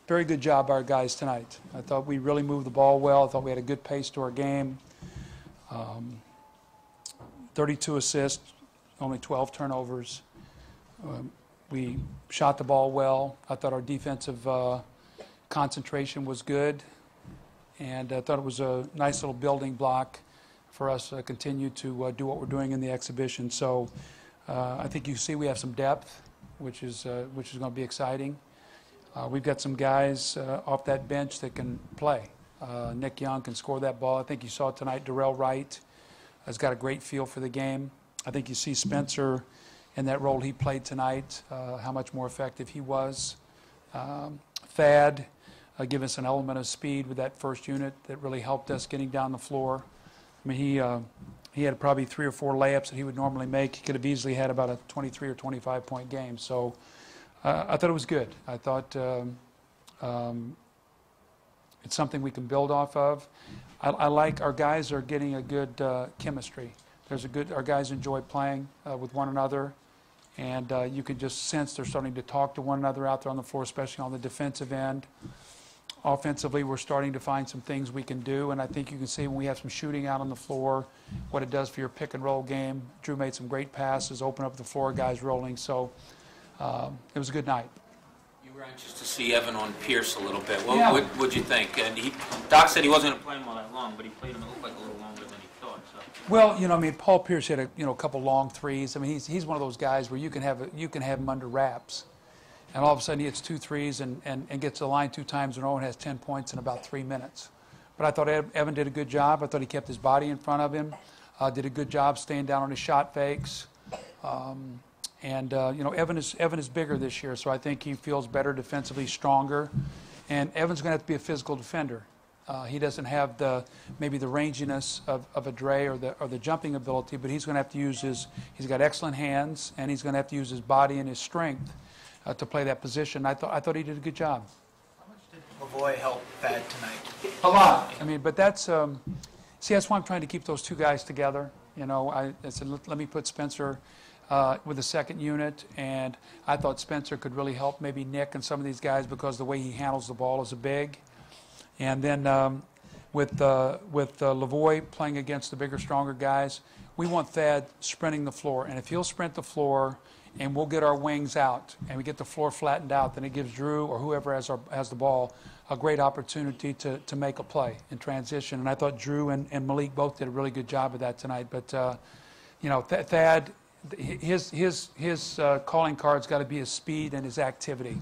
Very good job by our guys tonight. I thought we really moved the ball well. I thought we had a good pace to our game. 32 assists, only 12 turnovers. We shot the ball well. I thought our defensive concentration was good. And I thought it was a nice little building block for us to continue to do what we're doing in the exhibition. So I think you see we have some depth, which is going to be exciting. We've got some guys off that bench that can play. Nick Young can score that ball. I think you saw tonight Darrell Wright has got a great feel for the game. I think you see Spencer in that role he played tonight, how much more effective he was. Thad gave us an element of speed with that first unit that really helped us getting down the floor. I mean, he had probably 3 or 4 layups that he would normally make. He could have easily had about a 23 or 25 point game. So I thought it was good. I thought it's something we can build off of. I like our guys are getting a good chemistry. Our guys enjoy playing with one another, and you can just sense they're starting to talk to one another out there on the floor, especially on the defensive end. Offensively, we're starting to find some things we can do, and I think you can see when we have some shooting out on the floor, what it does for your pick and roll game. Drew made some great passes, opened up the floor, guys rolling. So it was a good night. You were anxious to see Evan on Pierce a little bit. Yeah. What'd you think? And Doc said he wasn't going to play him all that long, but he played him, it looked like a little longer than he thought. So. Well, you know, I mean, Paul Pierce hit a couple long threes. I mean, he's one of those guys where you can have him under wraps, and all of a sudden he hits 2 threes and gets to the line 2 times in a row and has 10 points in about 3 minutes. But I thought Evan did a good job. I thought he kept his body in front of him, did a good job staying down on his shot fakes. And you know, Evan is bigger this year, so I think he feels better defensively, stronger. And Evan's going to have to be a physical defender. He doesn't have maybe the ranginess of a Dre or the jumping ability, but he's going to have to use he's got excellent hands, and he's going to have to use his body and his strength to play that position. I thought he did a good job. How much did Lavoie help Thad tonight? A lot. I mean, but that's that's why I'm trying to keep those 2 guys together. You know, I said let me put Spencer with the second unit, and I thought Spencer could really help maybe Nick and some of these guys because the way he handles the ball as a big. And then with Lavoie playing against the bigger, stronger guys, we want Thad sprinting the floor. And if he'll sprint the floor and we'll get our wings out and we get the floor flattened out, then it gives Drew or whoever has the ball a great opportunity to make a play in transition. And I thought Drew and Malik both did a really good job of that tonight. But, you know, Thad, his calling card's got to be his speed and his activity.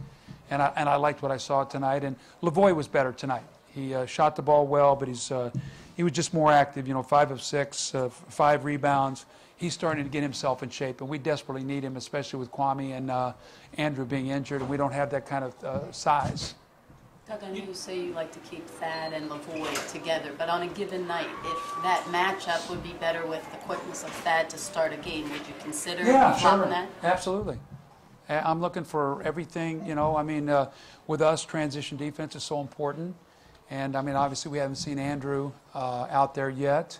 And I liked what I saw tonight. And Lavoie was better tonight. He shot the ball well, but he was just more active. You know, 5 of 6, 5 rebounds. He's starting to get himself in shape, and we desperately need him, especially with Kwame and Andrew being injured, and we don't have that kind of size. Doug, I know you say you like to keep Thad and Lavoie together, but on a given night, if that matchup would be better with the quickness of Thad to start a game, would you consider sure. That? Absolutely. I'm looking for everything, you know. I mean, with us, transition defense is so important. And, I mean, obviously we haven't seen Andrew out there yet.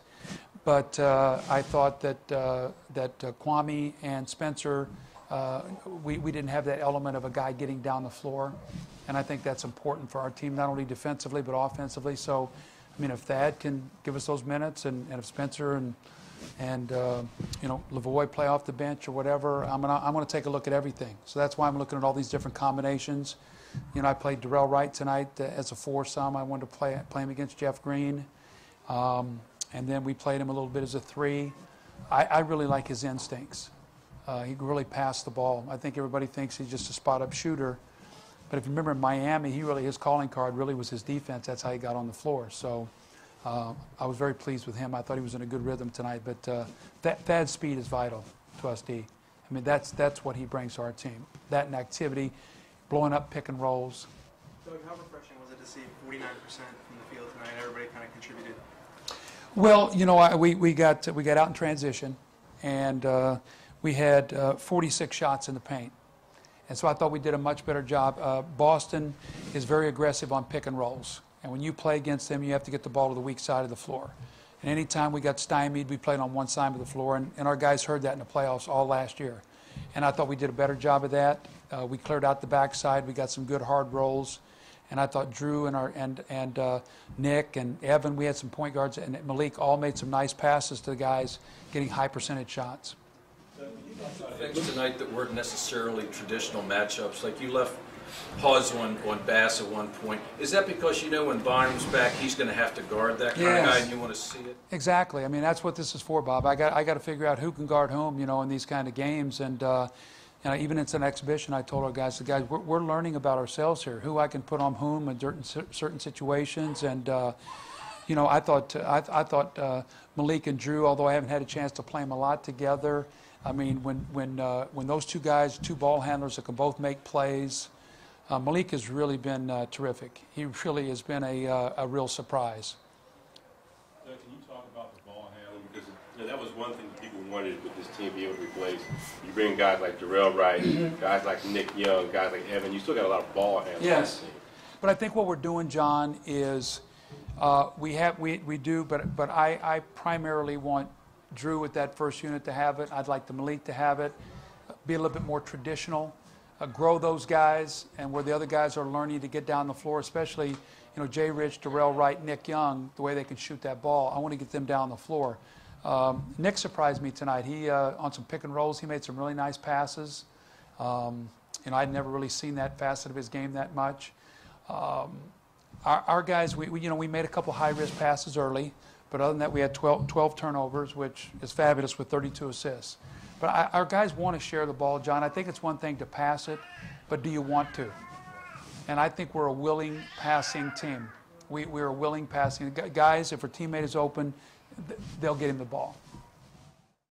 But I thought that Kwame and Spencer, we didn't have that element of a guy getting down the floor. And I think that's important for our team, not only defensively but offensively. So, I mean, if Thad can give us those minutes and if Spencer and you know, Lavoie play off the bench or whatever, I'm gonna take a look at everything. So that's why I'm looking at all these different combinations. You know, I played Darrell Wright tonight as a foursome. I wanted to play him against Jeff Green. And then we played him a little bit as a 3. I really like his instincts. He can really pass the ball. I think everybody thinks he's just a spot-up shooter. But if you remember in Miami, his calling card really was his defense. That's how he got on the floor. So I was very pleased with him. I thought he was in a good rhythm tonight. But Thad's speed is vital to us, D. I mean, that's what he brings to our team. That and activity, blowing up pick and rolls. Doug, how refreshing was it to see 49% from the field tonight? Everybody kind of contributed. Well, you know, we got out in transition, and we had 46 shots in the paint. And so I thought we did a much better job. Boston is very aggressive on pick and rolls. And when you play against them, you have to get the ball to the weak side of the floor. And anytime we got stymied, we played on one side of the floor, and our guys heard that in the playoffs all last year. And I thought we did a better job of that. We cleared out the backside. We got some good hard rolls. And I thought Drew and Nick and Evan, we had some point guards, and Malik all made some nice passes to the guys, getting high percentage shots. Things tonight that weren't necessarily traditional matchups, like you left pause on Bass at one point. Is that because you know when Byram's back, he's going to have to guard that kind of guy, and you want to see it? Exactly. I mean, that's what this is for, Bob. I got to figure out who can guard whom, in these kind of games. And even it's an exhibition, I told our guys, we're learning about ourselves here, who I can put on whom in certain situations. And I thought Malik and Drew, although I haven't had a chance to play them a lot together. I mean, when those two guys, two ball handlers that can both make plays. Malik has really been terrific. He really has been a real surprise. Doug, can you talk about the ball handling? Because that was one thing that people wanted with this team be able to replace. You bring guys like Darrell Wright, guys like Nick Young, guys like Evan. You still got a lot of ball handling. Yes, but I think what we're doing, John, is we do. But I primarily want Drew with that first unit to have it. I'd like the Malik to have it. Be a little bit more traditional. Grow those guys, and where the other guys are learning to get down the floor, especially, Jay Rich, Darrell Wright, Nick Young, the way they can shoot that ball. I want to get them down the floor. Nick surprised me tonight. He, on some pick and rolls, he made some really nice passes. I'd never really seen that facet of his game that much. Our guys, we made a couple high-risk passes early, but other than that, we had 12 turnovers, which is fabulous with 32 assists. But our guys want to share the ball, John. I think it's one thing to pass it, but do you want to? And I think we're a willing passing team. We're a willing passing. Guys, if our teammate is open, they'll get him the ball.